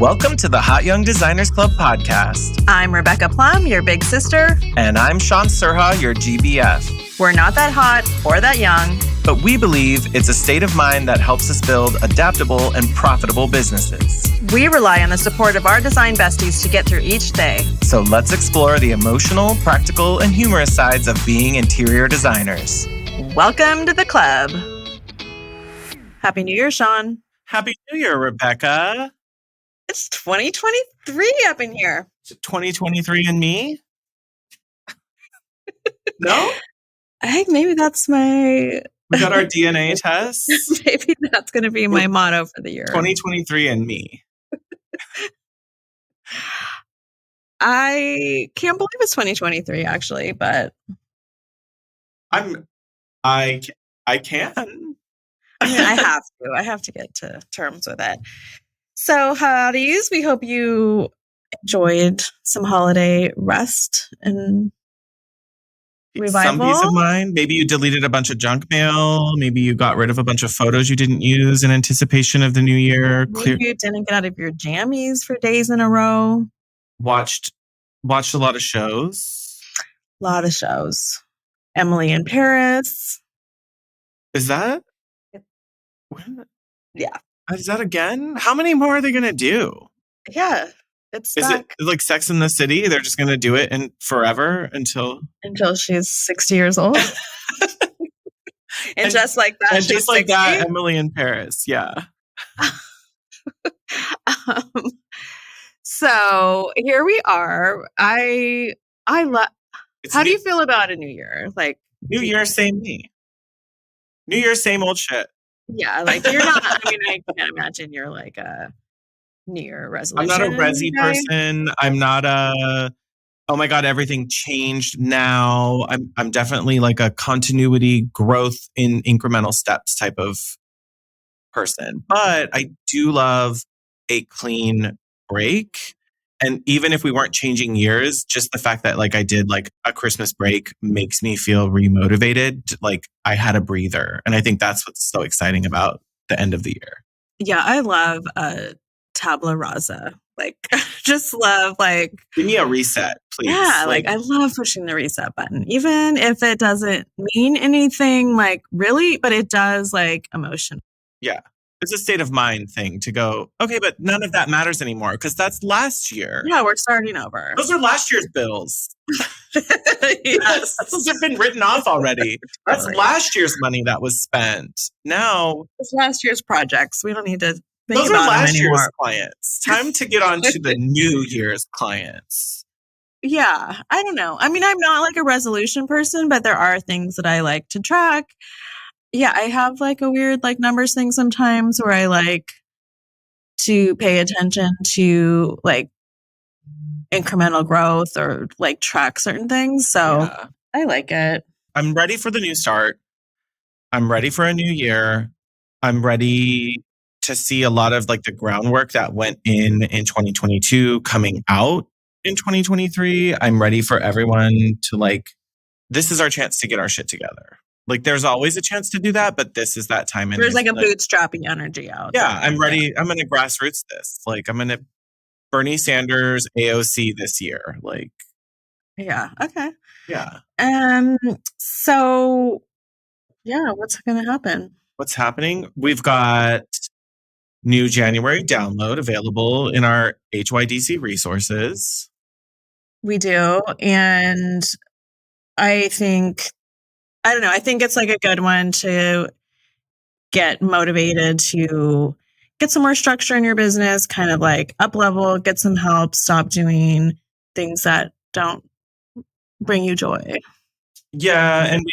Welcome to the Hot Young Designers Club podcast. I'm Rebecca Plum, your big sister. And I'm Sean Surha, your GBF. We're not that hot or that young, but we believe it's a state of mind that helps us build adaptable and profitable businesses. We rely on the support of our design besties to get through each day. So let's explore the emotional, practical, and humorous sides of being interior designers. Welcome to the club. Happy New Year, Sean. Happy New Year, Rebecca. It's 2023 up in here. 2023 and me? No? I think maybe that's my... We got our DNA test. Maybe that's going to be my motto for the year. 2023 and me. I can't believe it's 2023, actually, but... I can. I mean, I have to get to terms with it. So, hotties, we hope you enjoyed some holiday rest and revival. Some peace of mind. Maybe you deleted a bunch of junk mail. Maybe you got rid of a bunch of photos you didn't use in anticipation of the new year. Maybe you didn't get out of your jammies for days in a row. Watched a lot of shows. A lot of shows. Emily in Paris. Is that? Yeah. Is that again? How many more are they going to do? Yeah. Is it like Sex in the City? They're just going to do it forever until she's 60 years old. and just like that, and just like 60? That, Emily in Paris. Yeah. So here we are. I love. How do you feel about a new year? Like New Year, same me. New Year, same old shit. Yeah, like you're not. I mean, I can't imagine you're like a New Year resolution. I'm not a resi person. I'm not a. Oh my God, everything changed now. I'm definitely like a continuity, growth in incremental steps type of person. But I do love a clean break. And even if we weren't changing years, just the fact that like I did like a Christmas break makes me feel remotivated. Like I had a breather. And I think that's what's so exciting about the end of the year. Yeah, I love tabla rasa. Like just love like... Give me a reset, please. Yeah, like I love pushing the reset button. Even if it doesn't mean anything like really, but it does like emotion. Yeah. It's a state of mind thing to go, okay, but none of that matters anymore because that's last year. Yeah, we're starting over. Those are last year's bills. Yes. Those have been written off already. That's last year's money that was spent. Now. It's last year's projects. We don't need to think those about are last them year's anymore. Clients. Time to get on to the new year's clients. Yeah, I don't know. I mean, I'm not like a resolution person, but there are things that I like to track. Yeah, I have like a weird like numbers thing sometimes where I like to pay attention to like incremental growth or like track certain things. So yeah. I like it. I'm ready for the new start. I'm ready for a new year. I'm ready to see a lot of like the groundwork that went in 2022 coming out in 2023. I'm ready for everyone to like, this is our chance to get our shit together. Like there's always a chance to do that, but this is that time. There's like a bootstrapping energy out. Yeah, I'm ready. I'm going to grassroots this. Like I'm going to Bernie Sanders AOC this year. Like, yeah. Okay. Yeah. So yeah, what's going to happen? What's happening? We've got new January download available in our HYDC resources. We do. And I think it's like a good one to get motivated to get some more structure in your business, kind of like up level, get some help, stop doing things that don't bring you joy. Yeah. And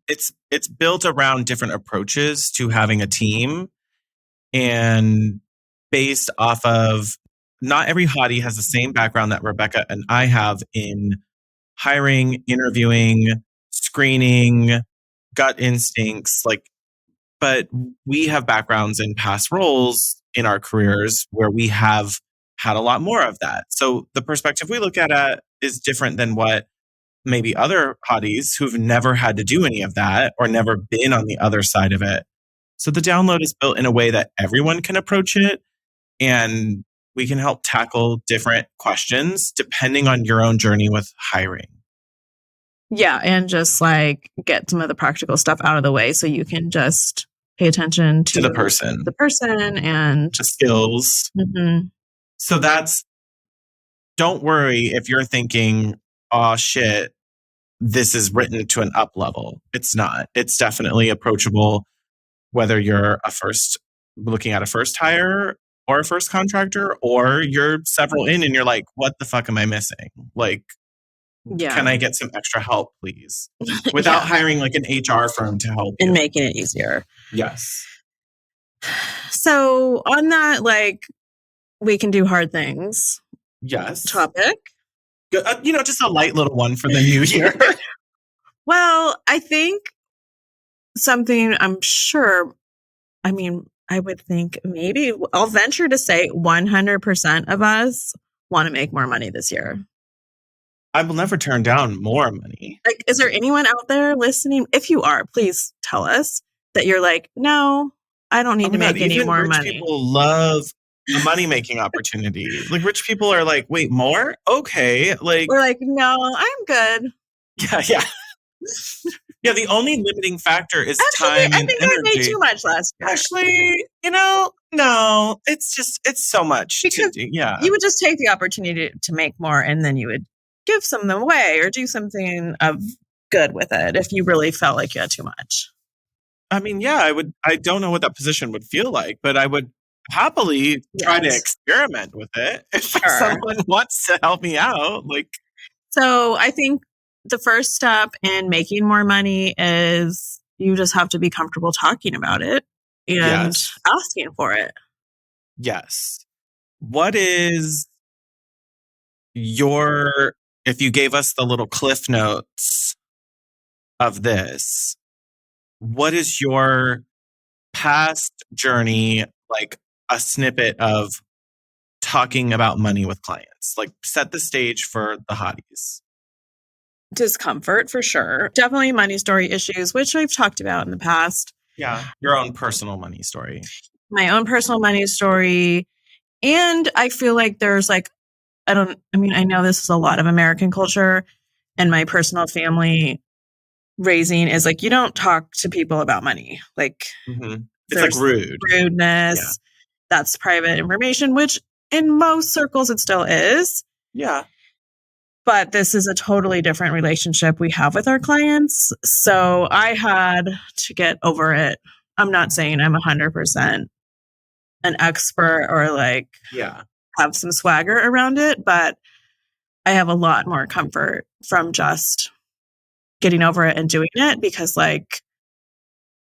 it's built around different approaches to having a team and based off of not every hottie has the same background that Rebecca and I have in hiring, interviewing, screening, gut instincts, but we have backgrounds in past roles in our careers where we have had a lot more of that. So the perspective we look at is different than what maybe other hotties who've never had to do any of that or never been on the other side of it. So the download is built in a way that everyone can approach it. And we can help tackle different questions depending on your own journey with hiring. Yeah, and just like get some of the practical stuff out of the way so you can just pay attention To the person, the person and the skills. Mhm. So don't worry if you're thinking, oh shit, this is written to an up level. It's not. It's definitely approachable, whether you're looking at a first hire or a first contractor, or you're several in and you're like, what the fuck am I missing? Like, can Yeah. I get some extra help, please? Without Yeah, hiring like an HR firm to help and you. making it easier. Yes. So on that, like, we can do hard things Yes. topic. Just a light little one for the new year. Well, I think something I'm sure, I mean, I would think maybe I'll venture to say 100% of us want to make more money this year. I will never turn down more money. Like, is there anyone out there listening? If you are, please tell us that you're like, no, I don't need to make any even more rich money. people love a money making opportunity. Like rich people are like, wait, more? Okay. Like We're like, no, I'm good. yeah. Yeah, the only limiting factor is Actually, time I and think I made energy. too much last year. Actually, no, it's so much to Because do. Yeah. you would just take the opportunity to make more and then you would give some of them away or do something of good with it if you really felt like you had too much. I mean, yeah, I don't know what that position would feel like, but I would happily try to Yes. experiment with it if Sure. someone wants to help me out. Like, So I think the first step in making more money is you just have to be comfortable talking about it and yes. asking for it. Yes. What is if you gave us the little cliff notes of this, what is your past journey, like a snippet of talking about money with clients? Like set the stage for the hotties. Discomfort for sure. Definitely money story issues, which we've talked about in the past. Yeah. Your own personal money story. My own personal money story. And I feel like there's like, I know this is a lot of American culture and my personal family raising is like, you don't talk to people about money. Like, Mm-hmm. It's like rude. Rudeness. Yeah. That's private information, which in most circles it still is. Yeah. But this is a totally different relationship we have with our clients. So I had to get over it. I'm not saying I'm 100% an expert or like have some swagger around it, but I have a lot more comfort from just getting over it and doing it because like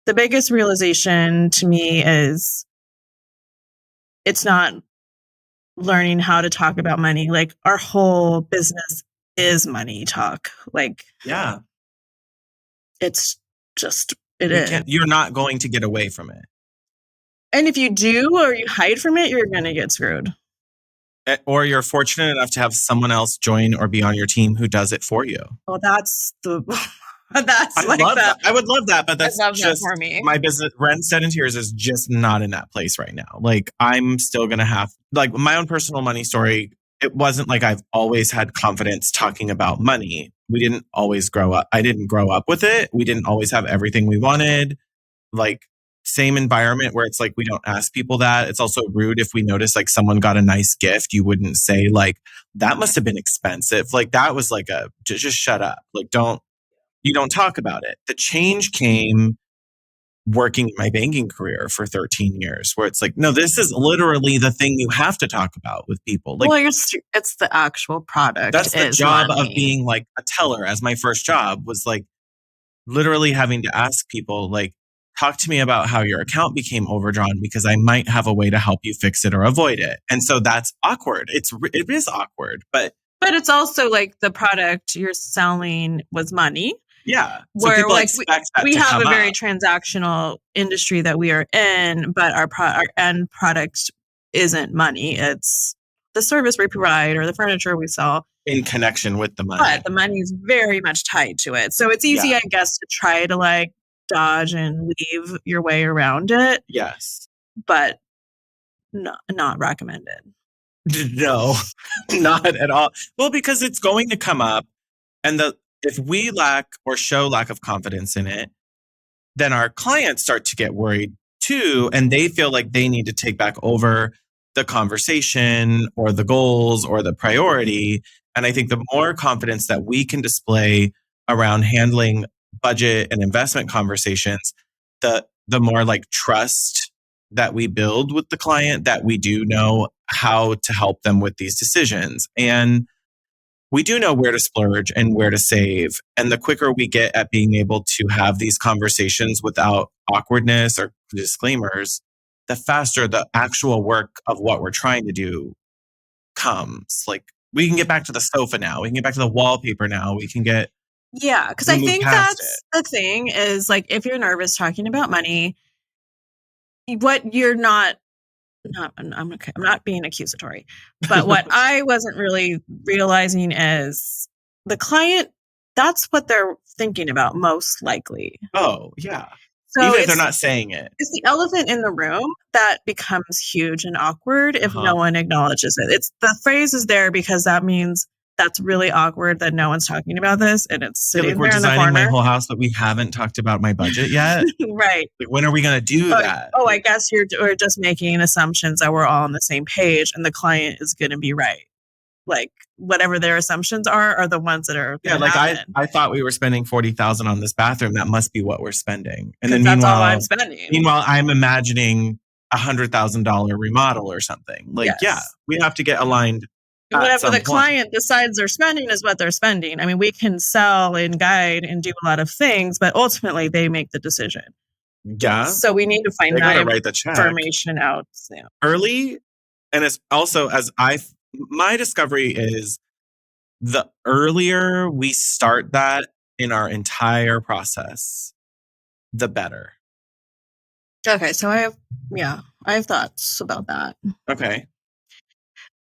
the biggest realization to me is it's not learning how to talk about money. Like our whole business is money talk. Like, yeah, it's just, it is. You're not going to get away from it. And if you do or you hide from it, you're going to get screwed. Or you're fortunate enough to have someone else join or be on your team who does it for you. Well, that's the I would love that, but that's just that for me. My business. Rent, Set, and Tears is just not in that place right now. Like I'm still gonna have like my own personal money story. It wasn't like I've always had confidence talking about money. We didn't always grow up. I didn't grow up with it. We didn't always have everything we wanted. Like same environment where it's like we don't ask people that. It's also rude if we notice like someone got a nice gift. You wouldn't say like that must have been expensive. Like that was like just shut up. Like you don't talk about it. The change came working my banking career for 13 years, where it's like, no, this is literally the thing you have to talk about with people. Like, well, it's the actual product. That's the job money. Of being like a teller. As my first job was like literally having to ask people, like, talk to me about how your account became overdrawn because I might have a way to help you fix it or avoid it. And so that's awkward. It is awkward, but it's also like the product you're selling was money. Yeah. So where people like expect that we to have a very up. Transactional industry that we are in, but our end product isn't money. It's the service we provide or the furniture we sell. In connection with the money. But the money is very much tied to it. So it's easy, I guess, to try to like dodge and weave your way around it. Yes. But not recommended. No, not at all. Well, because it's going to come up, and if we lack or show lack of confidence in it, then our clients start to get worried too, and they feel like they need to take back over the conversation or the goals or the priority. And I think the more confidence that we can display around handling budget and investment conversations, the more like trust that we build with the client, that we do know how to help them with these decisions. And we do know where to splurge and where to save. And the quicker we get at being able to have these conversations without awkwardness or disclaimers, the faster the actual work of what we're trying to do comes. Like, we can get back to the sofa now. We can get back to the wallpaper now. We can get, Yeah, because we I move think past that's it. the thing is like if you're nervous talking about money, what you're not I'm okay. I'm not being accusatory, but what I wasn't really realizing is the client, that's what they're thinking about most likely. Oh, yeah. So Even if they're not saying it. it's the elephant in the room that becomes huge and awkward if Uh-huh. no one acknowledges it. It's the phrase is there because that means that's really awkward that no one's talking about this and it's Yeah, like sitting we're there in the designing my corner. whole house, but we haven't talked about my budget yet. Right. Like, when are we going to do that? I guess we're just making assumptions that we're all on the same page and the client is going to be right. Like whatever their assumptions are the ones that are Yeah, going to like happen. I thought we were spending 40,000 on this bathroom. That must be what we're spending. And then That's all I'm spending. meanwhile, I'm imagining $100,000 remodel or something. Like, Yes. yeah, we have to get aligned. Whatever the client decides they're spending is what they're spending. I mean, we can sell and guide and do a lot of things, but ultimately they make the decision. Yeah. So we need to find that write the check information out early. And it's also, my discovery is the earlier we start that in our entire process, the better. Okay. So I have thoughts about that. Okay.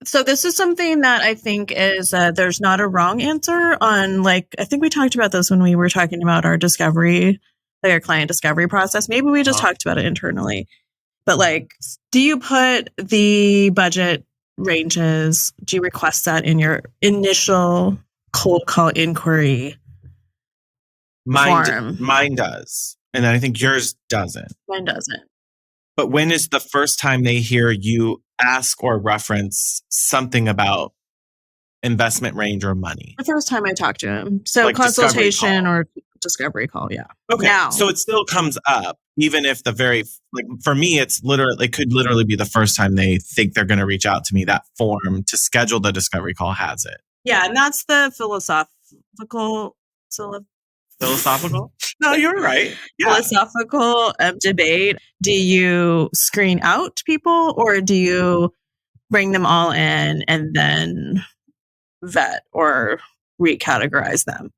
So this is something that I think is there's not a wrong answer on, like, I think we talked about this when we were talking about our discovery, like our client discovery process. Maybe we just talked about it internally. But like, do you put the budget ranges, do you request that in your initial cold call inquiry form? Mine does. And I think yours doesn't. Mine doesn't. But when is the first time they hear you ask or reference something about investment range or money? The first time I talked to him. So like consultation or discovery call, yeah. Okay. Now. So it still comes up, even if for me, it could literally be the first time they think they're going to reach out to me. That form to schedule the discovery call has it. Yeah. And that's the philosophical? No, you're right. Yeah. Philosophical debate. Do you screen out people or do you bring them all in and then vet or recategorize them?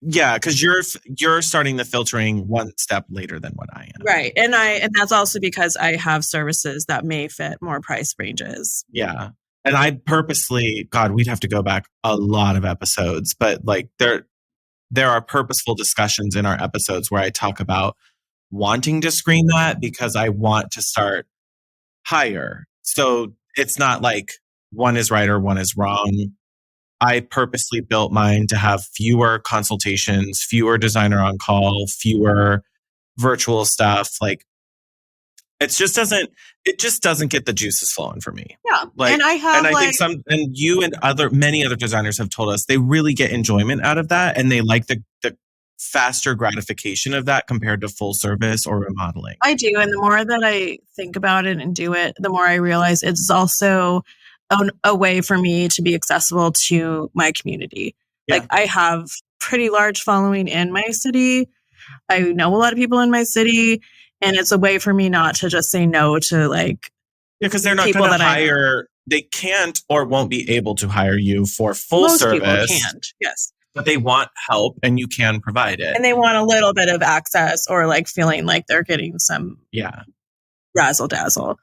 Yeah, because you're starting the filtering one step later than what I am. Right. And that's also because I have services that may fit more price ranges. Yeah. And I purposely, God, we'd have to go back a lot of episodes, but like there are purposeful discussions in our episodes where I talk about wanting to screen that because I want to start higher. So it's not like one is right or one is wrong. I purposely built mine to have fewer consultations, fewer designer on call, fewer virtual stuff. Like it just doesn't get the juices flowing for me. Yeah. Like, and I think you and many other designers have told us they really get enjoyment out of that. And they like the faster gratification of that compared to full service or remodeling. I do. And the more that I think about it and do it, the more I realize it's also a way for me to be accessible to my community. Yeah. Like I have pretty large following in my city. I know a lot of people in my city, and it's a way for me not to just say no to like, because they're not going to hire. They can't or won't be able to hire you for full service. Most people can't. Yes. But they want help and you can provide it. And they want a little bit of access or like feeling like they're getting some razzle dazzle.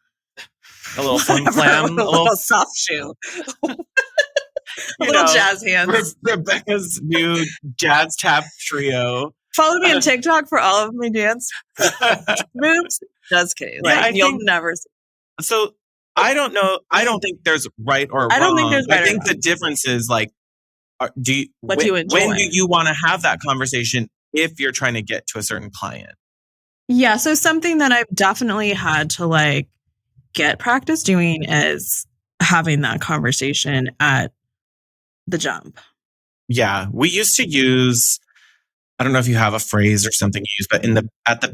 A little fun clam, a little soft shoe. A little jazz hands. Rebecca's new jazz tap trio. Follow me on TikTok for all of my dance moves. Just kidding. Like, you'll never see. So I don't know. I don't think there's right or I don't think wrong. there's I right or think the wrong. difference is like, What do you when enjoy? do you want to have that conversation if you're trying to get to a certain client? Yeah. So something that I've definitely had to like get practice doing is having that conversation at the jump. Yeah, we used to use, I don't know if you have a phrase or something you use, but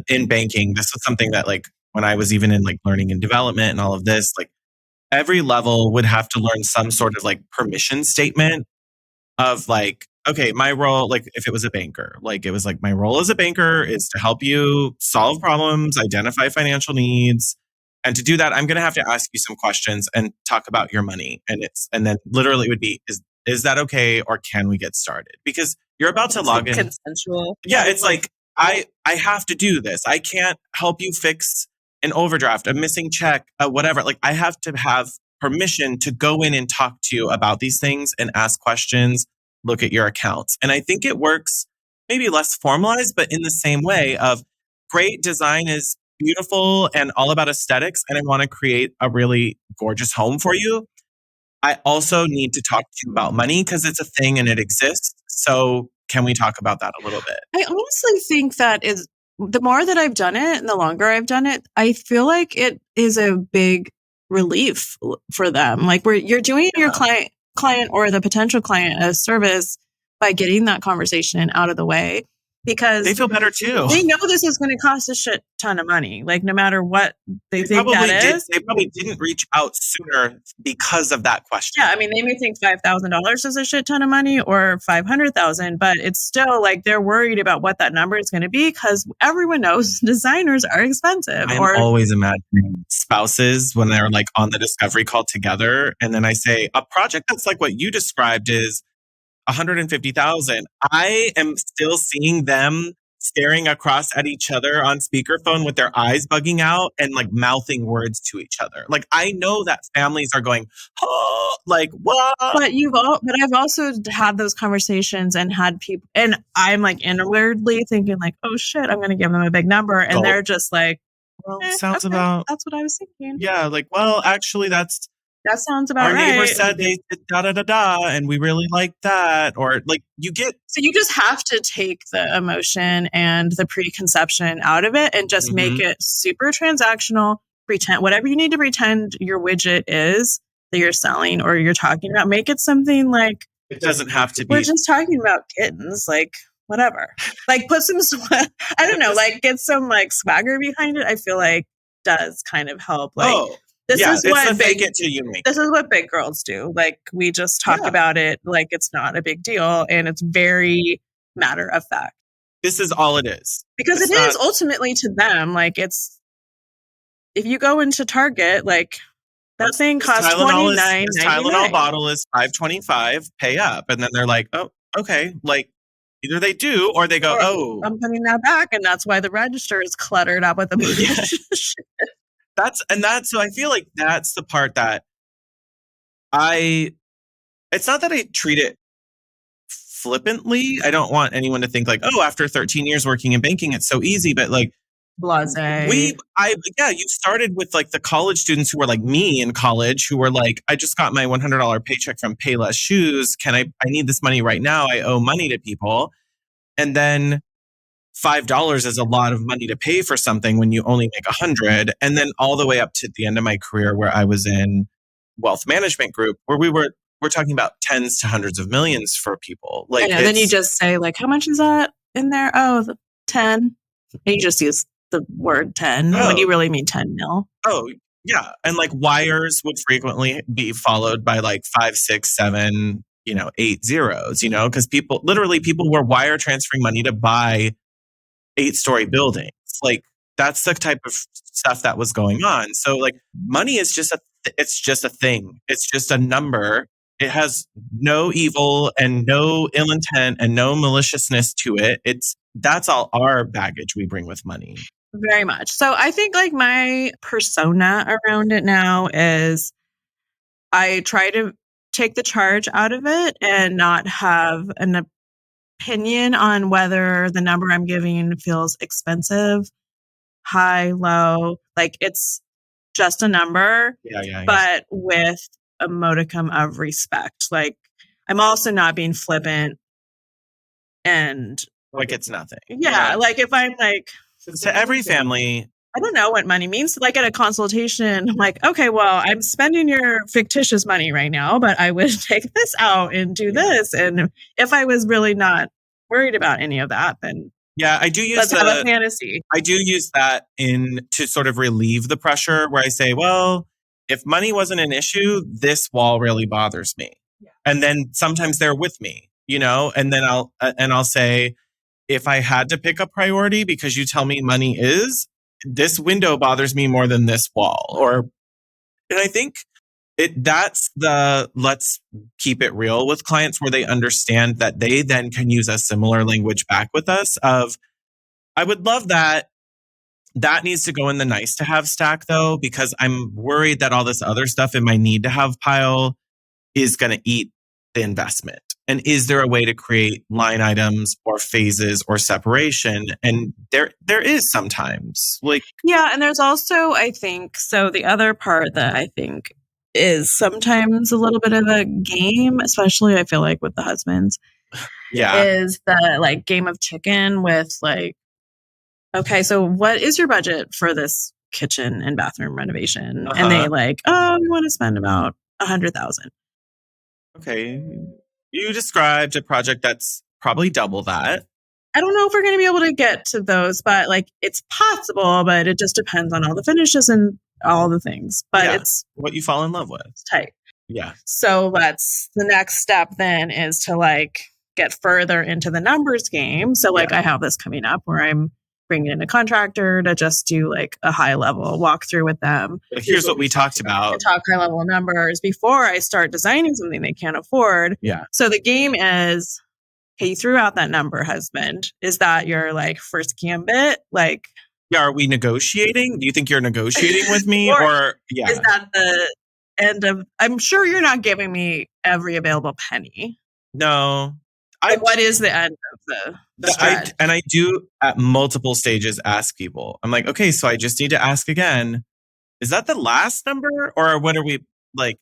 in banking, this was something that like when I was even in like learning and development and all of this, like every level would have to learn some sort of like permission statement of like, okay, my role, like if it was a banker, like it was like my role as a banker is to help you solve problems, identify financial needs. And to do that, I'm going to have to ask you some questions and talk about your money. And then literally it would be, is that okay? Or can we get started? Because you're about to It's log like in. consensual. Yeah. It's like, I have to do this. I can't help you fix an overdraft, a missing check, whatever. Like I have to have permission to go in and talk to you about these things and ask questions, look at your accounts. And I think it works maybe less formalized, but in the same way of great design is beautiful and all about aesthetics. And I want to create a really gorgeous home for you. I also need to talk to you about money because it's a thing and it exists. So can we talk about that a little bit? I honestly think that is the more that I've done it and the longer I've done it, I feel like it is a big relief for them. Like where you're doing your client or the potential client a service by getting that conversation out of the way because They feel better too. they know this is going to cost a shit ton of money. Like no matter what they think that is. They probably didn't reach out sooner because of that question. Yeah, I mean, they may think $5,000 is a shit ton of money or 500,000, but it's still like they're worried about what that number is going to be because everyone knows designers are expensive. I'm always imagining spouses when they're like on the discovery call together. And then I say, a project that's like what you described is 150,000. I am still seeing them staring across at each other on speakerphone with their eyes bugging out and like mouthing words to each other. Like I know that families are going, oh, like what? But I've also had those conversations and had people, and I'm like inwardly thinking like, oh shit, I'm going to give them a big number, and they're just like, well, sounds okay, about that's what I was thinking. Yeah, like well, actually, that sounds about our right. Neighbor said they did da da da da, and we really like that. Or like you get. So you just have to take the emotion and the preconception out of it and just make it super transactional. Pretend whatever you need to pretend your widget is that you're selling or you're talking about. Make it something like it doesn't have to be. We're just talking about kittens, like whatever. Like put some. I don't know. Like get some like swagger behind it. I feel like does kind of help. Like. This is what fake it till you make. This is what big girls do. Like we just talk about it like it's not a big deal and it's very matter of fact. This is all it is. Because it is ultimately to them. Like it's if you go into Target, like that thing costs $29.99. This Tylenol bottle is $5.25. Pay up, and then they're like, "Oh, okay." Like either they do or they go, "Oh, I'm putting that back," and that's why the register is cluttered up with the shit. So I feel like that's the part that it's not that I treat it flippantly. I don't want anyone to think like, oh, after 13 years working in banking, it's so easy. But like, blasé. You started with like the college students who were like me in college who were like, I just got my $100 paycheck from Payless Shoes. I need this money right now. I owe money to people. And then $5 is a lot of money to pay for something when you only make 100. And then all the way up to the end of my career where I was in wealth management group where we're talking about tens to hundreds of millions for people. Like then you just say like, how much is that in there? Oh, 10. And you just use the word 10 when you really mean 10 mil. Oh, yeah. And like wires would frequently be followed by like 5, 6, 7, 8 zeros, because people were wire transferring money to buy 8-story buildings. Like that's the type of stuff that was going on. So like money is it's just a thing. It's just a number. It has no evil and no ill intent and no maliciousness to it. That's all our baggage we bring with money. Very much. So I think like my persona around it now is I try to take the charge out of it and not have an opinion on whether the number I'm giving feels expensive, high, low. Like it's just a number, Yeah. but with a modicum of respect. Like, I'm also not being flippant and Like it's nothing. yeah, like if I'm like, to every family, I don't know what money means. Like at a consultation, I'm like, okay, well, I'm spending your fictitious money right now, but I would take this out and do this. And if I was really not worried about any of that, then I do use let's have a fantasy. I do use that in to sort of relieve the pressure where I say, well, if money wasn't an issue, this wall really bothers me. Yeah. And then sometimes they're with me, and then I'll say, if I had to pick a priority because you tell me money is, this window bothers me more than this wall. And I think that's the let's keep it real with clients where they understand that they then can use a similar language back with us of, I would love that. That needs to go in the nice to have stack though, because I'm worried that all this other stuff in my need to have pile is going to eat the investment. And is there a way to create line items or phases or separation? And there is sometimes like, yeah. And there's also, I think, so the other part that I think is sometimes a little bit of a game, especially I feel like with the husbands, is the like game of chicken with like, okay, so what is your budget for this kitchen and bathroom renovation? And they like, oh, we want to spend about 100,000. Okay. You described a project that's probably double that. I don't know if we're going to be able to get to those, but like it's possible, but it just depends on all the finishes and all the things. But it's what you fall in love with. It's tight. Yeah. So that's the next step then is to like get further into the numbers game. So like I have this coming up where I'm bringing in a contractor to just do like a high level walkthrough with them. Like, here's what we talked about. Talk high level numbers before I start designing something they can't afford. Yeah. So the game is, hey, you threw out that number, husband. Is that your like first gambit? Like, yeah, are we negotiating? Do you think you're negotiating with me? or is that the end of, I'm sure you're not giving me every available penny. No. What is the end of the stretch? I do at multiple stages ask people. I'm like, okay, so I just need to ask again. Is that the last number? Or what are we like?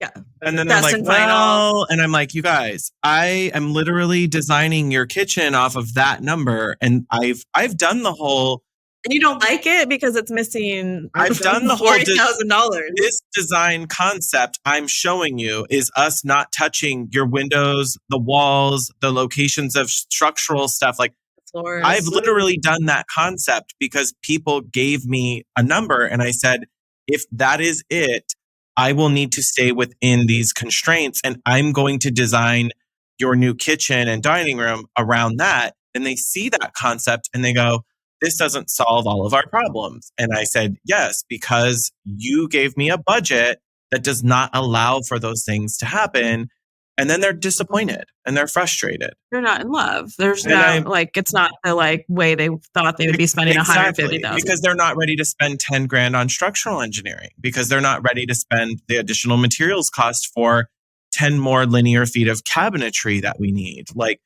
Yeah. And then they're like, well, and I'm like, you guys, I am literally designing your kitchen off of that number. And I've done the whole. And you don't like it because it's missing. I've done the whole $40,000. This design concept I'm showing you is us not touching your windows, the walls, the locations of structural stuff. Like floors. I've literally done that concept because people gave me a number and I said, if that is it, I will need to stay within these constraints and I'm going to design your new kitchen and dining room around that. And they see that concept and they go, this doesn't solve all of our problems. And I said, yes, because you gave me a budget that does not allow for those things to happen. And then they're disappointed and they're frustrated. They're not in love. There's no, like, it's not the like way they thought they would be spending $150,000. Because they're not ready to spend 10 grand on structural engineering, because they're not ready to spend the additional materials cost for 10 more linear feet of cabinetry that we need. Like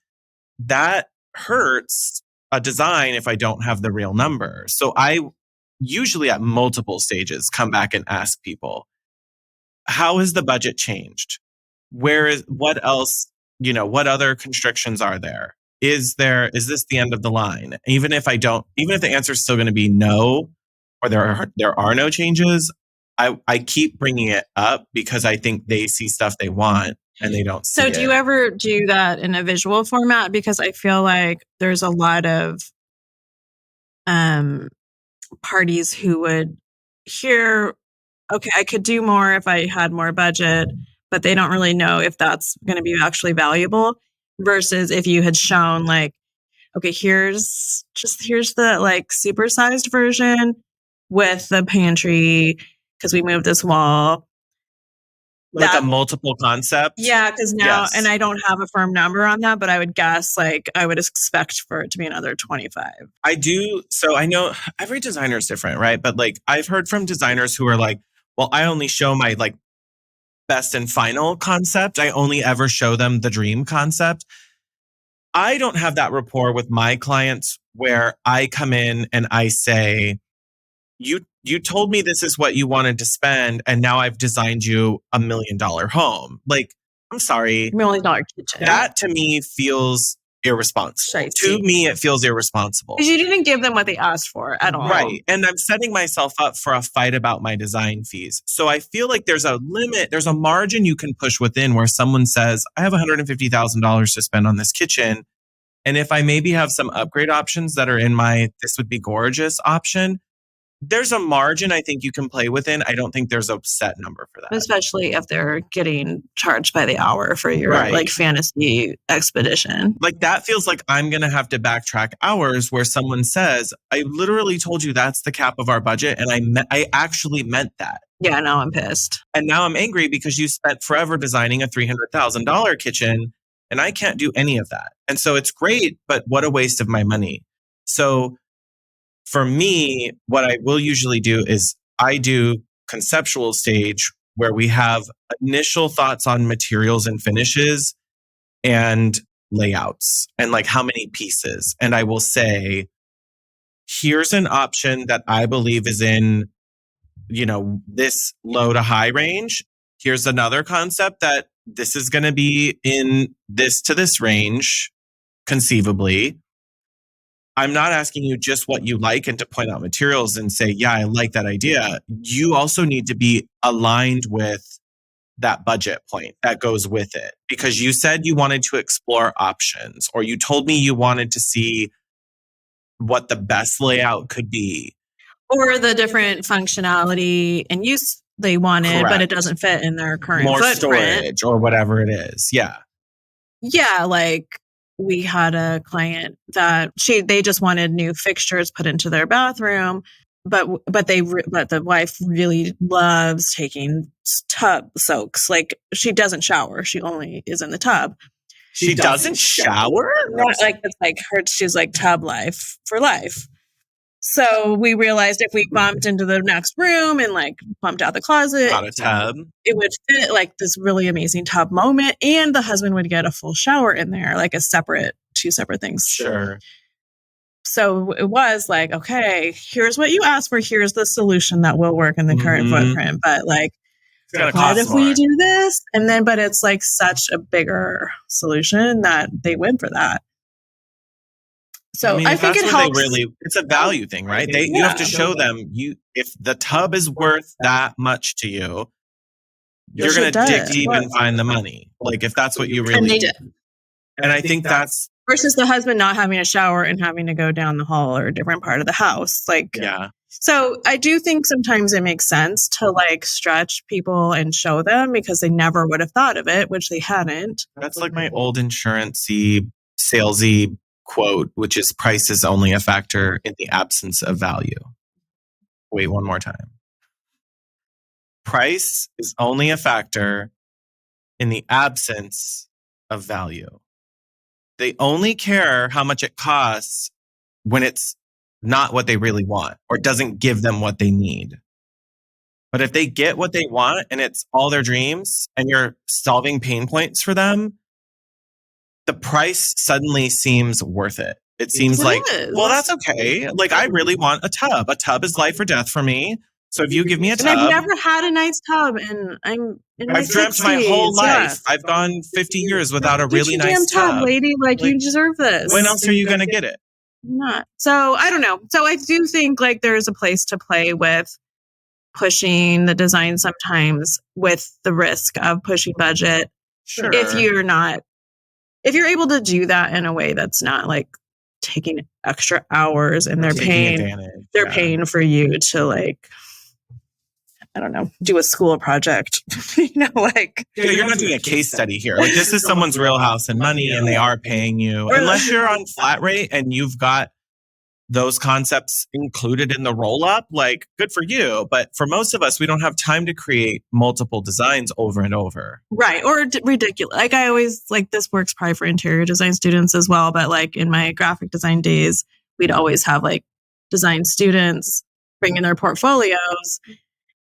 that hurts a design if I don't have the real number. So I usually at multiple stages come back and ask people, how has the budget changed? What else, what other constrictions are there? Is this the end of the line? Even if the answer is still going to be no, or there are no changes, I keep bringing it up because I think they see stuff they want and they don't see it. So do you ever do that in a visual format? Because I feel like there's a lot of parties who would hear, okay, I could do more if I had more budget, but they don't really know if that's going to be actually valuable versus if you had shown like, okay, here's the like supersized version with the pantry because we moved this wall. Like a multiple concept? Yeah, because now, and I don't have a firm number on that, but I would guess like I would expect for it to be another 25. I do. So I know every designer is different, right? But like I've heard from designers who are like, well, I only show my like best and final concept. I only ever show them the dream concept. I don't have that rapport with my clients where I come in and I say, you you told me this is what you wanted to spend, and now I've designed you $1 million home. Like, I'm sorry. $1 million kitchen. That to me feels irresponsible. To me, it feels irresponsible. Because you didn't give them what they asked for at all. Right. And I'm setting myself up for a fight about my design fees. So I feel like there's a limit, there's a margin you can push within where someone says, I have $150,000 to spend on this kitchen. And if I maybe have some upgrade options that are in my, this would be gorgeous option, there's a margin I think you can play within. I don't think there's a set number for that. Especially if they're getting charged by the hour for your like fantasy expedition. Like that feels like I'm going to have to backtrack hours where someone says, I literally told you that's the cap of our budget. And I actually meant that. Yeah, now I'm pissed. And now I'm angry because you spent forever designing a $300,000 kitchen and I can't do any of that. And so it's great, but what a waste of my money. So for me, what I will usually do is I do conceptual stage where we have initial thoughts on materials and finishes and layouts and like how many pieces. And I will say, here's an option that I believe is in, this low to high range. Here's another concept that this is going to be in this to this range, conceivably. I'm not asking you just what you like and to point out materials and say, yeah, I like that idea. You also need to be aligned with that budget point that goes with it. Because you said you wanted to explore options, or you told me you wanted to see what the best layout could be. Or the different functionality and use they wanted, but it doesn't fit in their current more footprint. Storage or whatever it is. Yeah. Yeah, like we had a client that they just wanted new fixtures put into their bathroom, but the wife really loves taking tub soaks. Like she doesn't shower; she only is in the tub. She doesn't shower? Like it's like her. She's like tub life for life. So we realized if we bumped into the next room and like bumped out the closet, got a tub, it would fit like this really amazing tub moment. And the husband would get a full shower in there, like two separate things. Sure. So it was like, okay, here's what you asked for. Here's the solution that will work in the current footprint. But like, what if we do this? And then, but it's like such a bigger solution that they win for that. So I think it helps. It's a value thing, right? You have to show them if the tub is worth that much to you, you're going to dig deep and find the money. Like if that's what you really and they did. And I think that's versus the husband not having a shower and having to go down the hall or a different part of the house. Like, yeah. So I do think sometimes it makes sense to like stretch people and show them because they never would have thought of it, which they hadn't. That's like my old insurance-y, salesy quote, which is price is only a factor in the absence of value. Wait, one more time. Price is only a factor in the absence of value. They only care how much it costs when it's not what they really want or doesn't give them what they need. But if they get what they want and it's all their dreams and you're solving pain points for them, the price suddenly seems worth it. It seems like, well, that's okay. Like, I really want a tub. A tub is life or death for me. So if you give me a tub. And I've never had a nice tub and I've dreamt my whole life. I've gone 50 years without a really nice tub. Lady, like you deserve this. When else are you going to get it? Not. So I don't know. So I do think like there's a place to play with pushing the design sometimes with the risk of pushing budget. Sure. If you're able to do that in a way that's not like taking extra hours and they're paying for you to like, I don't know, do a school project, you're not doing a case study here. Like this is someone's real house and money and they are paying you. Unless you're on flat rate and you've got those concepts included in the roll up, like good for you. But for most of us, we don't have time to create multiple designs over and over. Right. Or ridiculous. Like I always like this works probably for interior design students as well. But like in my graphic design days, we'd always have like design students bring in their portfolios.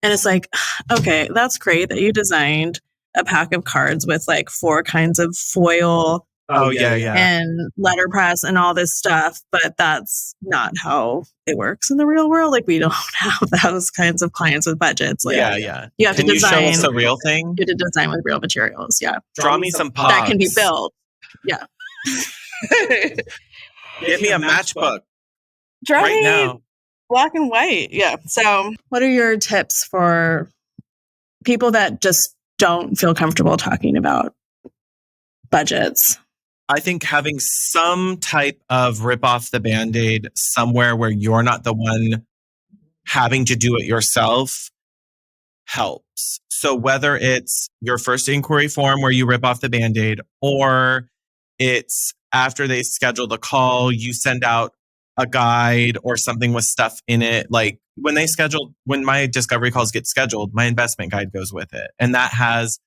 And it's like, okay, that's great that you designed a pack of cards with like 4 kinds of foil Oh, yeah. and letterpress and all this stuff, but that's not how it works in the real world. Like, we don't have those kinds of clients with budgets. Like, Yeah. you have Can to you show us design. the real thing? You have to design with real materials. Yeah, Draw me some that can be pogs. built. Yeah. Get me a matchbook Draw right me now. black and white. Yeah. So, what are your tips for people that just don't feel comfortable talking about budgets? I think having some type of rip off the Band-Aid somewhere where you're not the one having to do it yourself helps. So whether it's your first inquiry form where you rip off the Band-Aid, or it's after they schedule the call, you send out a guide or something with stuff in it. Like when my discovery calls get scheduled, my investment guide goes with it. And that has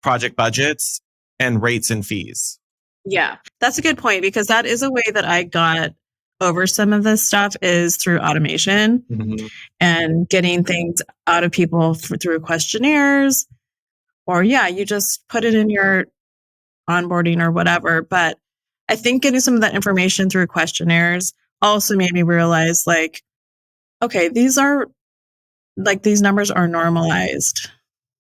project budgets and rates and fees. Yeah, that's a good point, because that is a way that I got over some of this stuff is through automation and getting things out of people through questionnaires, or you just put it in your onboarding or whatever. But I think getting some of that information through questionnaires also made me realize, like, okay, these numbers are normalized.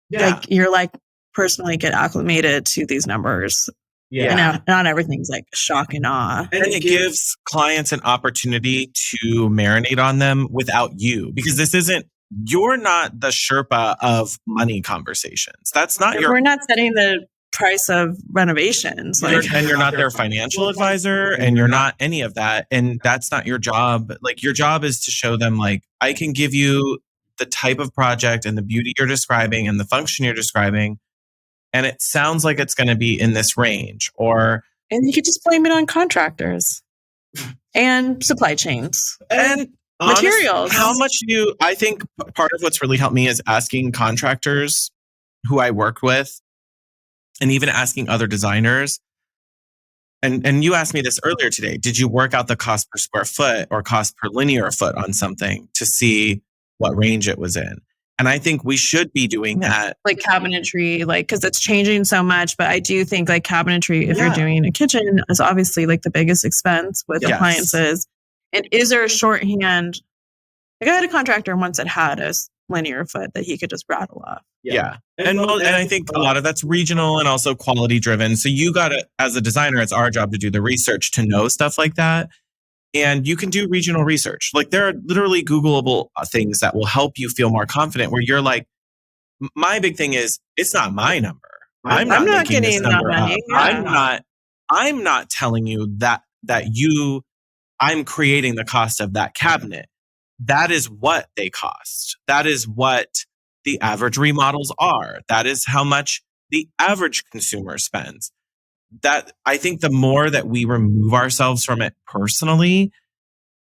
Yeah. Like, you're like personally get acclimated to these numbers. Yeah. Not everything's like shock and awe. And it gives clients an opportunity to marinate on them without you, because you're not the Sherpa of money conversations. That's not We're not setting the price of renovations. And you're not their financial advisor, and you're not any of that. And that's not your job. Like, your job is to show them, like, I can give you the type of project and the beauty you're describing and the function you're describing, and it sounds like it's going to be in this range. And you could just blame it on contractors and supply chains and materials. I think part of what's really helped me is asking contractors who I work with, and even asking other designers. And you asked me this earlier today. Did you work out the cost per square foot or cost per linear foot on something to see what range it was in? And I think we should be doing that. Like cabinetry, because it's changing so much. But I do think like cabinetry, if you're doing a kitchen, is obviously like the biggest expense with appliances. And is there a shorthand? Like, I had a contractor once that had a linear foot that he could just rattle off. Yeah. And I think a lot of that's regional and also quality driven. So you got to, as a designer, it's our job to do the research to know stuff like that. And you can do regional research. Like, there are literally Googleable things that will help you feel more confident, where you're like, my big thing is, it's not my number. I'm not getting this number up. Yeah. I'm not telling you that I'm creating the cost of that cabinet. That is what they cost. That is what the average remodels are. That is how much the average consumer spends. That, I think, the more that we remove ourselves from it personally,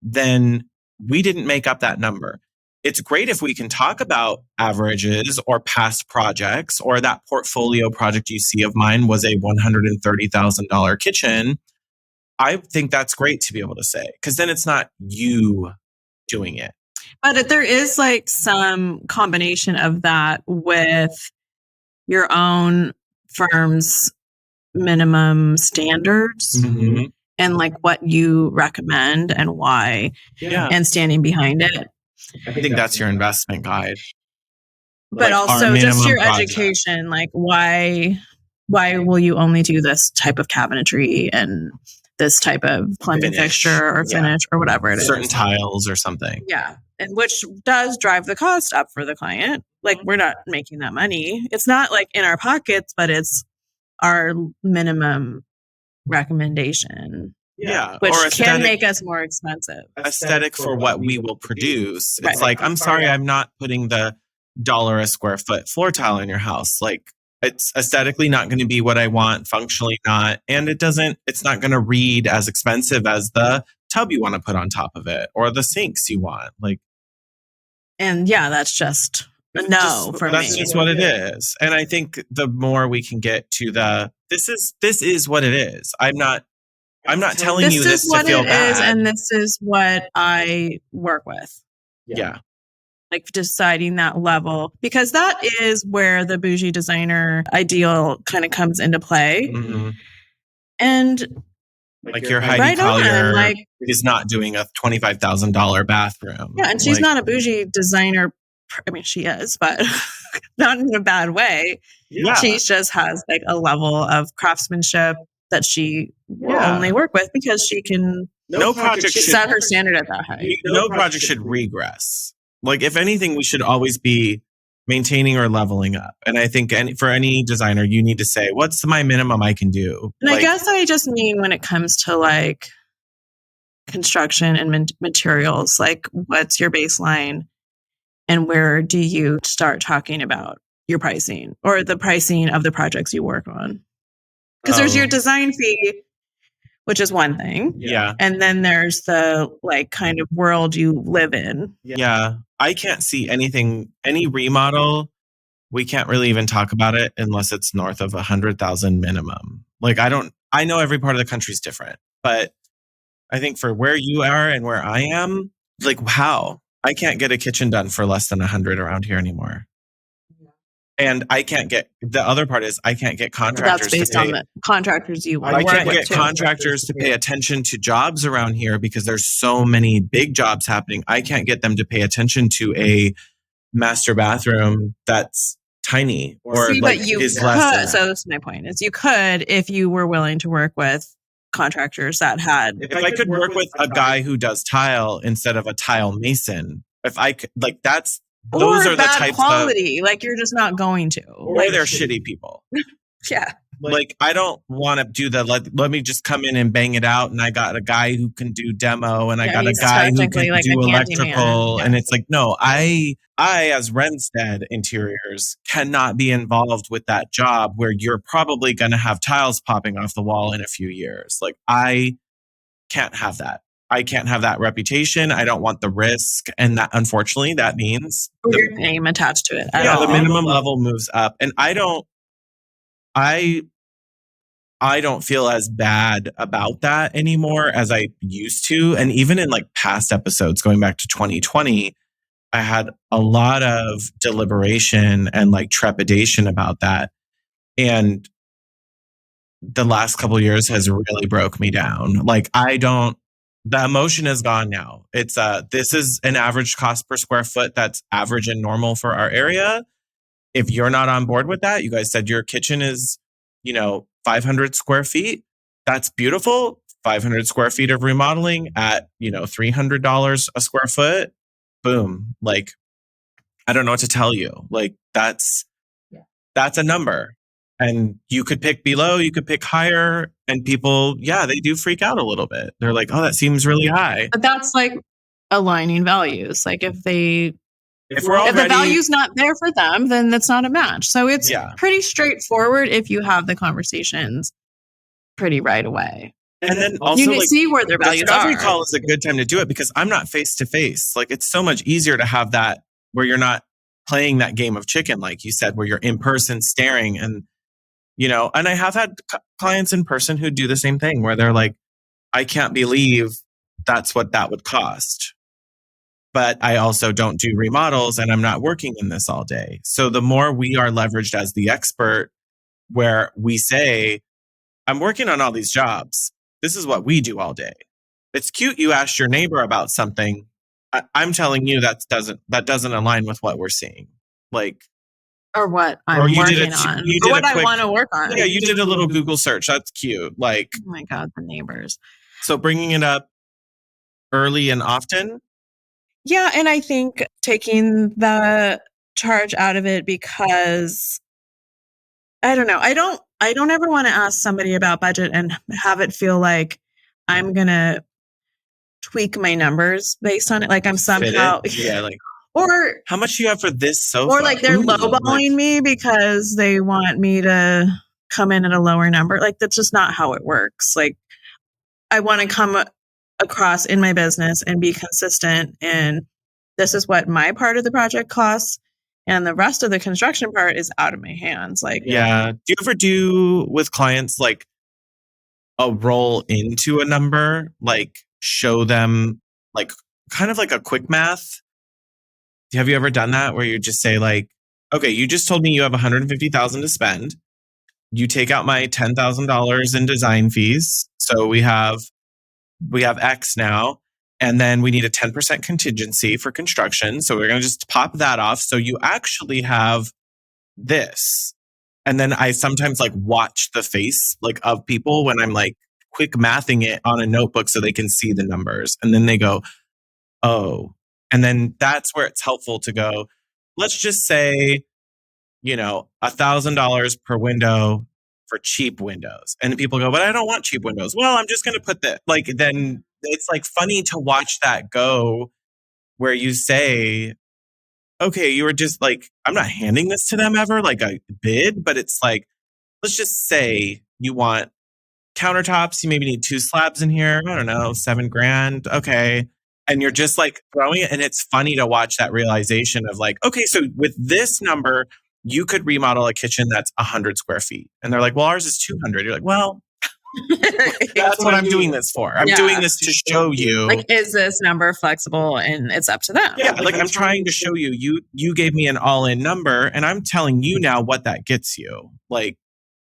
then we didn't make up that number. It's great if we can talk about averages or past projects, or that portfolio project you see of mine was a $130,000 kitchen. I think that's great to be able to say, because then it's not you doing it. But there is like some combination of that with your own firm's minimum standards and like what you recommend and why, and standing behind it. I think that's your investment guide. But also just your education, like why will you only do this type of cabinetry and this type of plumbing fixture or finish or whatever it is. Certain tiles or something. Yeah. And which does drive the cost up for the client. Like, we're not making that money. It's not like in our pockets, but it's our minimum recommendation. Yeah. Which can make us more expensive. Aesthetic for what we will produce. It's like, I'm sorry, I'm not putting the $1 a square foot floor tile in your house. Like, it's aesthetically not going to be what I want, functionally not. And it's not going to read as expensive as the tub you want to put on top of it or the sinks you want. Like, and that's just a no for me. That's just what it is. And I think the more we can get to this is what it is. I'm not telling you this to feel bad. This is what it is, and this is what I work with. Yeah. Like, deciding that level, because that is where the bougie designer ideal kind of comes into play. And like your Heidi right on, Collier like, is not doing a $25,000 bathroom. yeah, and she's Like, not a bougie designer. I mean, she is, but not in a bad way. yeah. She just has like a level of craftsmanship that she will only work with because she can. No project She should set her standard at that high. no project should regress. Like, if anything, we should always be maintaining or leveling up. And I think for any designer, you need to say, what's my minimum I can do? And like, I guess I just mean when it comes to like construction and materials, like what's your baseline and where do you start talking about your pricing or the pricing of the projects you work on? Because there's your design fee, which is one thing. Yeah. And then there's the like kind of world you live in. Yeah. I can't see any remodel. We can't really even talk about it unless it's north of 100,000 minimum. Like, I know every part of the country is different, but I think for where you are and where I am, like, how? I can't get a kitchen done for less than 100 around here anymore. And I can't get, the other part is I can't get contractors That's based to pay. On the contractors you want I to work can't with get too. contractors to pay attention to jobs around here because there's so many big jobs happening. I can't get them to pay attention to a master bathroom that's tiny or See, like but you is could, less. so that's my point is you could if you were willing to work with contractors that had. If I could work with a guy who does tile instead of a tile mason, if I could, like, those or are the bad types quality, like you're just not going to. or they're shitty people. Yeah. Like, I don't want to do the let me just come in and bang it out, and I got a guy who can do demo, and I got a he's guy who can technically like do a electrical, handyman. and it's like, no, I as Renstead Interiors cannot be involved with that job where you're probably going to have tiles popping off the wall in a few years. Like, I can't have that. I can't have that reputation. I don't want the risk, and that, unfortunately, that means Your name attached to it. the minimum level moves up, and I don't feel as bad about that anymore as I used to. And even in like past episodes, going back to 2020, I had a lot of deliberation and like trepidation about that. And the last couple of years has really broke me down. Like, the emotion is gone now. It's this is an average cost per square foot that's average and normal for our area. If you're not on board with that, you guys said your kitchen is, 500 square feet. That's beautiful. 500 square feet of remodeling at, $300 a square foot. Boom. Like, I don't know what to tell you. Like, that's a number. And you could pick below, you could pick higher. And people, they do freak out a little bit. They're like, oh, that seems really high. But that's like aligning values. Like if the value's not there for them, then that's not a match. So it's pretty straightforward if you have the conversations pretty right away. And then also, you can see where their values discovery are. call is a good time to do it because I'm not face to face. Like, it's so much easier to have that where you're not playing that game of chicken, like you said, where you're in person staring and, and I have had clients in person who do the same thing where they're like, I can't believe that's what that would cost. But I also don't do remodels and I'm not working in this all day. So the more we are leveraged as the expert, where we say, I'm working on all these jobs. This is what we do all day. It's cute you asked your neighbor about something. I'm telling you that doesn't align with what we're seeing. Like, or what I'm working on. Or what I want to work on. Yeah, you did a little Google search. That's cute. Like, oh my God, the neighbors. So bringing it up early and often. Yeah, and I think taking the charge out of it because I don't know. I don't ever want to ask somebody about budget and have it feel like I'm going to tweak my numbers based on it. Like I'm somehow, or how much do you have for this sofa? Or like they're lowballing me because they want me to come in at a lower number. Like that's just not how it works. Like I want to come across in my business and be consistent. And this is what my part of the project costs. And the rest of the construction part is out of my hands. Like, do you ever do with clients like a roll into a number, like show them like kind of like a quick math? Have you ever done that where you just say like, okay, you just told me you have $150,000 to spend. you take out my $10,000 in design fees. So we have X now. And then we need a 10% contingency for construction. So we're going to just pop that off. So you actually have this. And then I sometimes like watch the face like of people when I'm like quick mathing it on a notebook so they can see the numbers. And then they go, oh. And then that's where it's helpful to go, let's just say, $1,000 per window for cheap windows. And people go, but I don't want cheap windows. Well, I'm just going to put that, like, then it's like funny to watch that go where you say, okay, you were just like, I'm not handing this to them ever, like a bid, but it's like, let's just say you want countertops. You maybe need 2 slabs in here. I don't know, $7,000. Okay. And you're just like throwing it. And it's funny to watch that realization of like, okay, so with this number, you could remodel a kitchen that's 100 square feet. And they're like, well, ours is 200. You're like, well, that's what I'm doing this for. I'm doing this to show you. Like, is this number flexible? And it's up to them. Yeah, like I'm trying to show you, you gave me an all-in number and I'm telling you now what that gets you. Like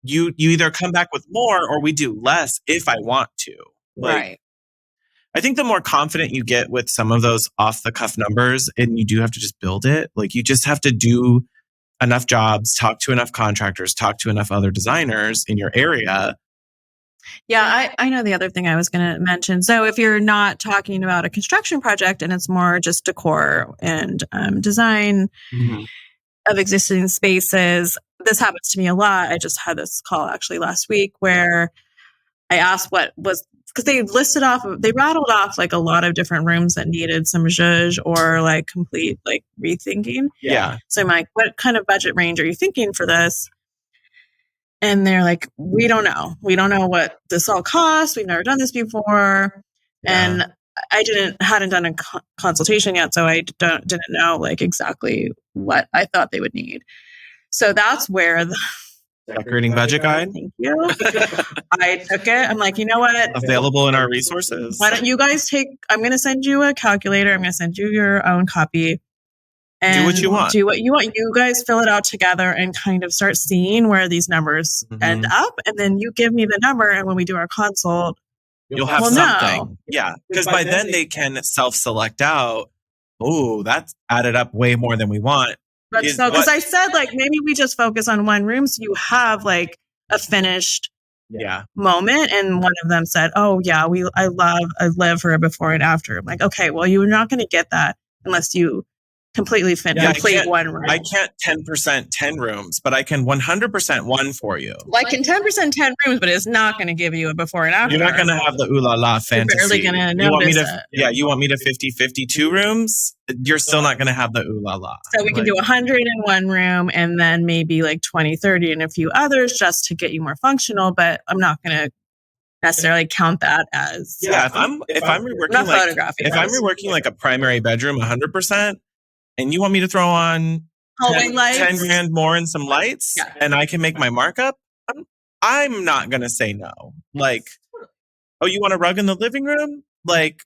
you either come back with more or we do less if I want to. Like, right. I think the more confident you get with some of those off the cuff numbers and you do have to just build it, like you just have to do enough jobs, talk to enough contractors, talk to enough other designers in your area. Yeah, I know the other thing I was going to mention. So if you're not talking about a construction project and it's more just decor and design of existing spaces, this happens to me a lot. I just had this call actually last week where I asked what was, because they rattled off like a lot of different rooms that needed some zhuzh or like complete like rethinking. Yeah. So I'm like, what kind of budget range are you thinking for this? And they're like, we don't know. We don't know what this all costs. We've never done this before. Yeah. And I hadn't done a consultation yet. So I didn't know like exactly what I thought they would need. So that's where the decorating budget guide. Thank you. I took it. I'm like, you know what? Available in our resources. Why don't you guys I'm going to send you a calculator. I'm going to send you your own copy. And do what you want. Do what you want. You guys fill it out together and kind of start seeing where these numbers end up. And then you give me the number. And when we do our consult, you'll have something. Know. Yeah. Because by then they can self-select out, oh, that's added up way more than we want. But so, because I said, like, maybe we just focus on one room so you have like a finished moment. And one of them said, oh, yeah, I live for a before and after. I'm like, okay, well, you're not going to get that unless you completely complete one room. I can't 10% 10 rooms, but I can 100% one for you. Well, I can 10% 10 rooms, but it's not going to give you a before and after. You're not going to have the ooh la la fantasy. You're barely going to notice it. Yeah, you want me to 50-50 2 rooms? You're still not going to have the ooh la la. So we can do 100 in one room and then maybe like 20, 30 in a few others just to get you more functional, but I'm not going to necessarily count that as if I'm reworking like a primary bedroom 100%, and you want me to throw on $10,000 more and some lights, and I can make my markup, I'm not going to say no. Like, oh, you want a rug in the living room? Like,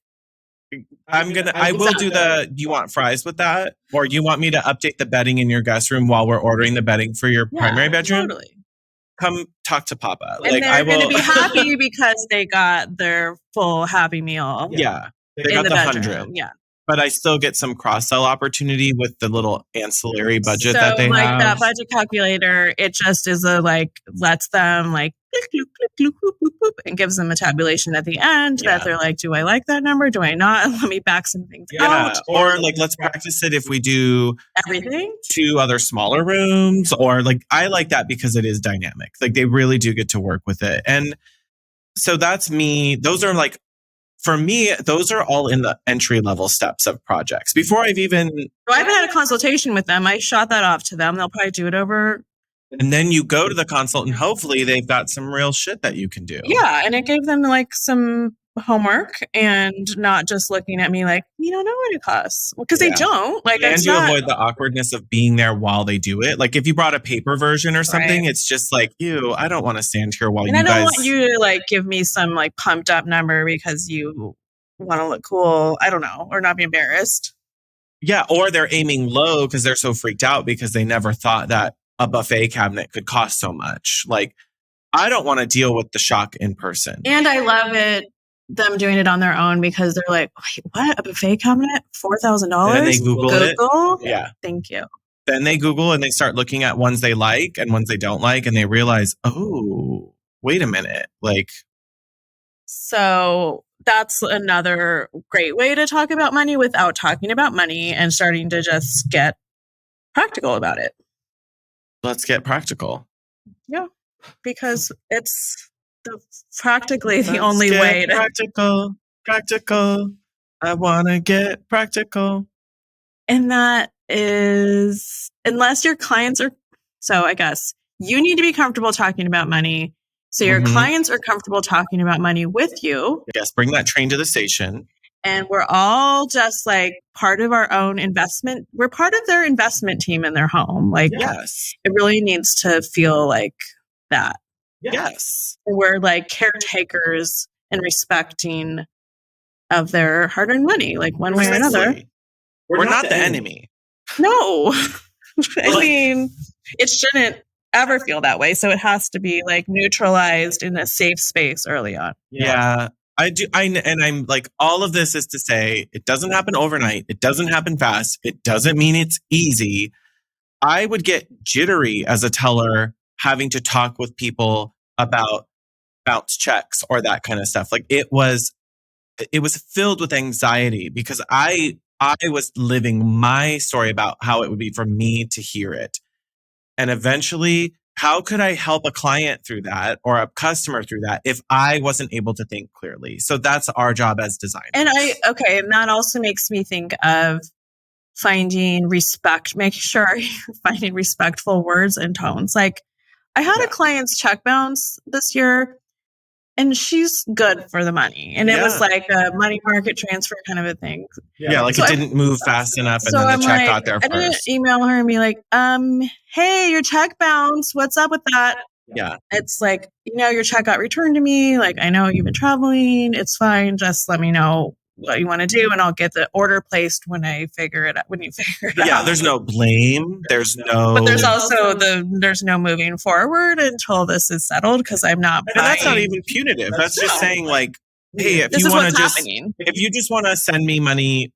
I will do do you want fries with that? Or you want me to update the bedding in your guest room while we're ordering the bedding for your primary bedroom? Totally. Come talk to Papa. And like, they're going to be happy because they got their full Happy Meal. Yeah. They got the 100. Yeah. But I still get some cross-sell opportunity with the little ancillary budget that they have. That budget calculator, it just is lets them like click, click, click, click, click, and gives them a tabulation at the end that they're like, do I like that number? Do I not? Let me back some things out. Or like, let's practice it if we do everything. 2 other smaller rooms, or like, I like that because it is dynamic. Like they really do get to work with it. And so that's me. Those are like, for me, those are all in the entry level steps of projects. Before I haven't had a consultation with them. I shot that off to them. They'll probably do it over. And then you go to the consultant. Hopefully they've got some real shit that you can do. Yeah. And it gave them like some homework and not just looking at me like, you don't know what it costs. Because they don't. Like, and you avoid the awkwardness of being there while they do it. Like if you brought a paper version or something, it's just like, ew, I don't want to stand here while you guys. And I don't want you to like give me some like pumped up number because you want to look cool. I don't know. Or not be embarrassed. Yeah. Or they're aiming low because they're so freaked out because they never thought that a buffet cabinet could cost so much. Like, I don't want to deal with the shock in person. And I love them doing it on their own because they're like, wait, what? A buffet cabinet? $4,000? And then they Google it. Yeah. Thank you. Then they Google and they start looking at ones they like and ones they don't like, and they realize, oh, wait a minute. Like, so that's another great way to talk about money without talking about money and starting to just get practical about it. Let's get practical. Yeah, because it's practically the only way to practical. I want to get practical. And that is, unless your clients are, so I guess you need to be comfortable talking about money. So your clients are comfortable talking about money with you. Yes, bring that train to the station. And we're all just like part of our own investment. We're part of their investment team in their home. Like, yes, it really needs to feel like that. Yes. We're like caretakers and respecting of their hard-earned money, like one way or another. We're not the enemy. No. I mean, it shouldn't ever feel that way. So it has to be like neutralized in a safe space early on. Yeah. I do. And I'm like, all of this is to say, it doesn't happen overnight. It doesn't happen fast. It doesn't mean it's easy. I would get jittery as a teller having to talk with people about bounce checks or that kind of stuff. Like it was filled with anxiety because I was living my story about how it would be for me to hear it. And eventually, how could I help a client through that or a customer through that if I wasn't able to think clearly? So that's our job as designers. And and that also makes me think of finding respect, making sure you're finding respectful words and tones. Like I had a client's check bounce this year and she's good for the money. And it was like a money market transfer kind of a thing. Yeah, like so it didn't move fast enough and then the check got there first. I didn't email her and be like, hey, your check bounced. What's up with that? Yeah. It's like, your check got returned to me. Like, I know you've been traveling. It's fine. Just let me know what you want to do and I'll get the order placed when you figure it out. Yeah, there's no blame. But there's also there's no moving forward until this is settled because I'm not And that's not even punitive. That's just saying like, hey, if you just want to send me money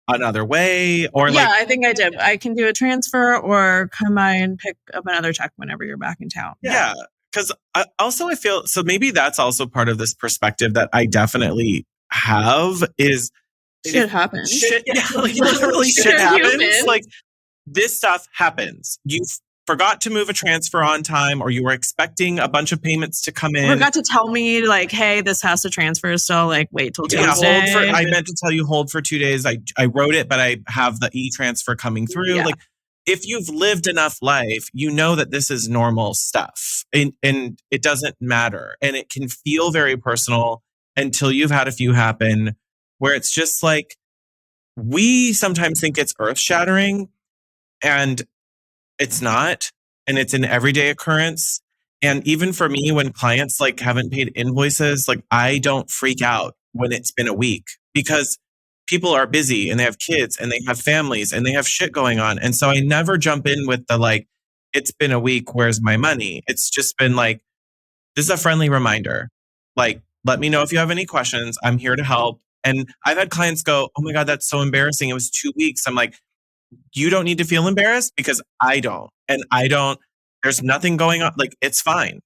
another way or I think I did. I can do a transfer or come by and pick up another check whenever you're back in town. Yeah. Because I feel, so maybe that's also part of this perspective that I definitely have is shit happens. Literally shit happens. Like this stuff happens. You forgot to move a transfer on time or you were expecting a bunch of payments to come in. Forgot to tell me like, hey, this has to transfer. So like, wait till Tuesday. I meant to tell you hold for 2 days. I wrote it, but I have the e-transfer coming through. Yeah. Like if you've lived enough life, you know that this is normal stuff and it doesn't matter. And it can feel very personal until you've had a few happen where it's just like, we sometimes think it's earth shattering and it's not. And it's an everyday occurrence. And even for me, when clients like haven't paid invoices, like I don't freak out when it's been a week because people are busy and they have kids and they have families and they have shit going on. And so I never jump in with the like, it's been a week, where's my money? It's just been like, this is a friendly reminder. Like, let me know if you have any questions. I'm here to help. And I've had clients go, oh my God, that's so embarrassing. It was 2 weeks. I'm like, you don't need to feel embarrassed because I don't. And there's nothing going on. Like, it's fine.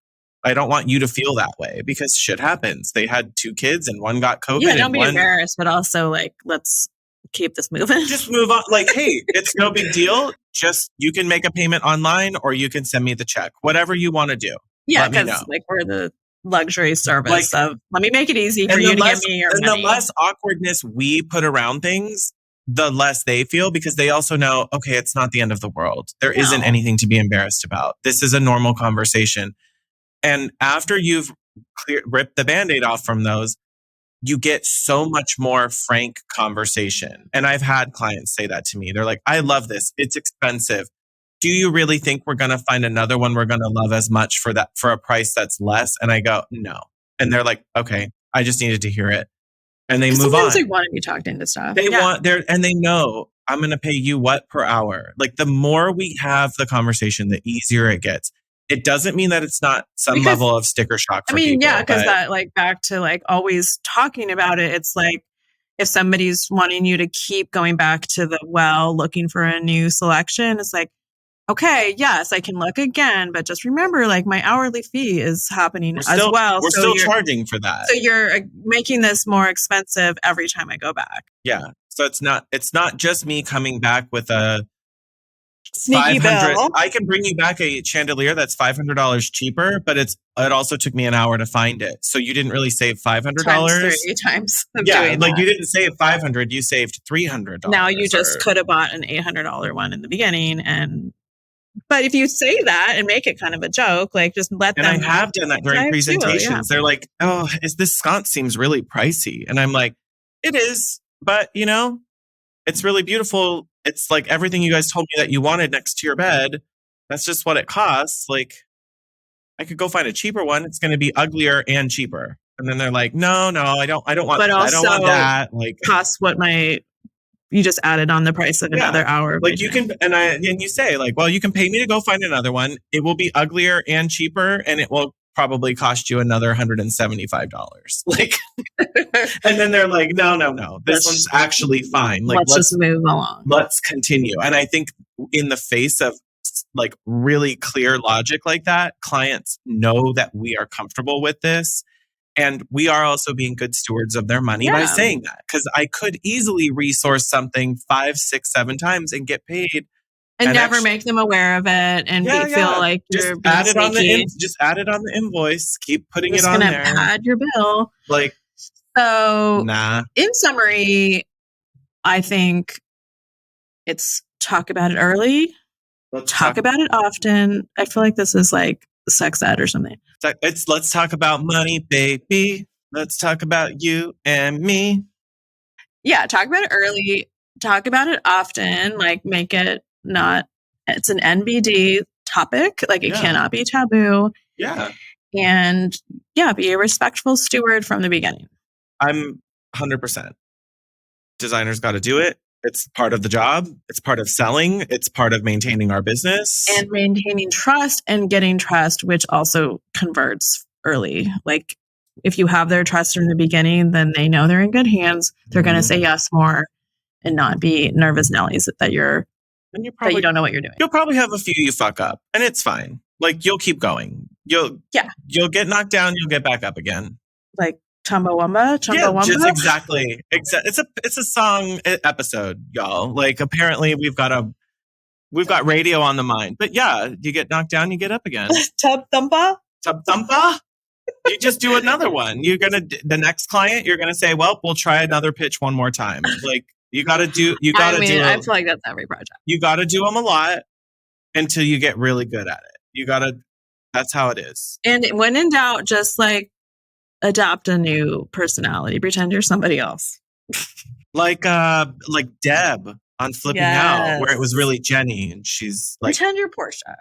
I don't want you to feel that way because shit happens. They had 2 kids and one got COVID. Yeah, don't be embarrassed, but also like, let's keep this moving. Just move on. Like, hey, it's no big deal. Just, you can make a payment online or you can send me the check, whatever you want to do. Yeah, because like we're the luxury service of let me make it easy for you to give me your money. And the less awkwardness we put around things, the less they feel because they also know, okay, it's not the end of the world. There isn't anything to be embarrassed about. This is a normal conversation. And after you've ripped the Band-Aid off from those, you get so much more frank conversation. And I've had clients say that to me. They're like, I love this. It's expensive. Do you really think we're going to find another one we're going to love as much for a price that's less? And I go, no. And they're like, okay, I just needed to hear it. And they move on. They want to be talked into stuff. They want and they know I'm going to pay you what per hour? Like the more we have the conversation, the easier it gets. It doesn't mean that it's not some level of sticker shock for people. Yeah, because that like back to like always talking about it. It's like if somebody's wanting you to keep going back to the well, looking for a new selection, it's like, okay, yes, I can look again, but just remember, like my hourly fee is happening as well. We're still charging for that. So you're making this more expensive every time I go back. Yeah. So it's not just me coming back with a sneaky bill. I can bring you back a chandelier that's $500 cheaper, but it also took me an hour to find it. So you didn't really save $500. Times. Yeah, like you didn't save $500, you saved $300. Now you just could have bought an $800 one in the beginning, but if you say that and make it kind of a joke, like just let them. And I have done that during presentations. They're like, "Oh, this sconce seems really pricey," and I'm like, "It is, but it's really beautiful. It's like everything you guys told me that you wanted next to your bed. That's just what it costs. Like, I could go find a cheaper one. It's going to be uglier and cheaper." And then they're like, "No, I don't want. But I don't want that. Like, cost what you just added on the price of another hour. Like you can, and you say like, well, you can pay me to go find another one. It will be uglier and cheaper, and it will probably cost you another $175. Like, and then they're like, no, this one's actually fine. Like, let's just move along. Let's continue. And I think in the face of like really clear logic like that, clients know that we are comfortable with this. And we are also being good stewards of their money by saying that. Because I could easily resource something 5, 6, 7 times and get paid. And never make them aware of it and feel like you're being add it on just add it on the invoice. Keep putting it on there. Pad your bill. Like, so in summary, I think it's talk about it early. Talk about it often. I feel like this is like sex ed or something. Let's talk about money, baby. Let's talk about you and me. Yeah, talk about it early. Talk about it often. Like make it it's an NBD topic. Like it cannot be taboo. Yeah. And be a respectful steward from the beginning. I'm 100%. Designers got to do it. It's part of the job. It's part of selling. It's part of maintaining our business. And maintaining trust and getting trust, which also converts early. Like if you have their trust from the beginning, then they know they're in good hands. They're going to say yes more and not be nervous Nellies that you don't know what you're doing. You'll probably have a few you fuck up and it's fine. Like you'll keep going. You'll get knocked down. You'll get back up again. Like Chumbawamba? Yeah, just exactly. It's a song episode, y'all. Like apparently we've got radio on the mind. But yeah, you get knocked down, you get up again. Tub thumpa? You just do another one. The next client, you're gonna say, well, we'll try another pitch one more time. Like I feel like that's every project. You gotta do them a lot until you get really good at it. That's how it is. And when in doubt, just like adopt a new personality. Pretend you're somebody else. like Deb on Flipping Out, where it was really Jenny, and she's like, pretend you're Portia.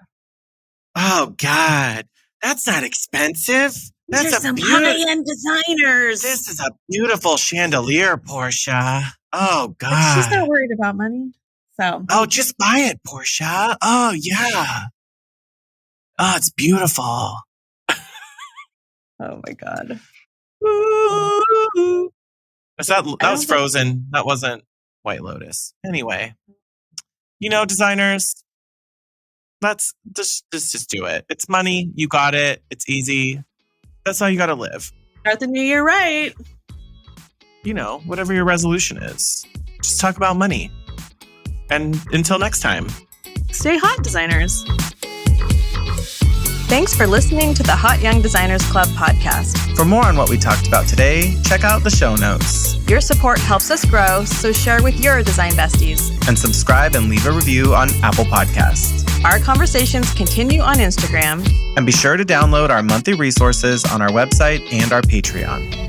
Oh God, that's not expensive. That's some high-end designers. This is a beautiful chandelier, Portia. Oh God, but she's not worried about money. So just buy it, Portia. Oh yeah. Oh, it's beautiful. Oh my God. That was Frozen. That wasn't White Lotus. Anyway, designers, let's just do it. It's money. You got it. It's easy. That's how you got to live. Start the new year right. Whatever your resolution is, just talk about money. And until next time, stay hot, designers. Thanks for listening to the Hot Young Designers Club podcast. For more on what we talked about today, check out the show notes. Your support helps us grow, so share with your design besties. And subscribe and leave a review on Apple Podcasts. Our conversations continue on Instagram. And be sure to download our monthly resources on our website and our Patreon.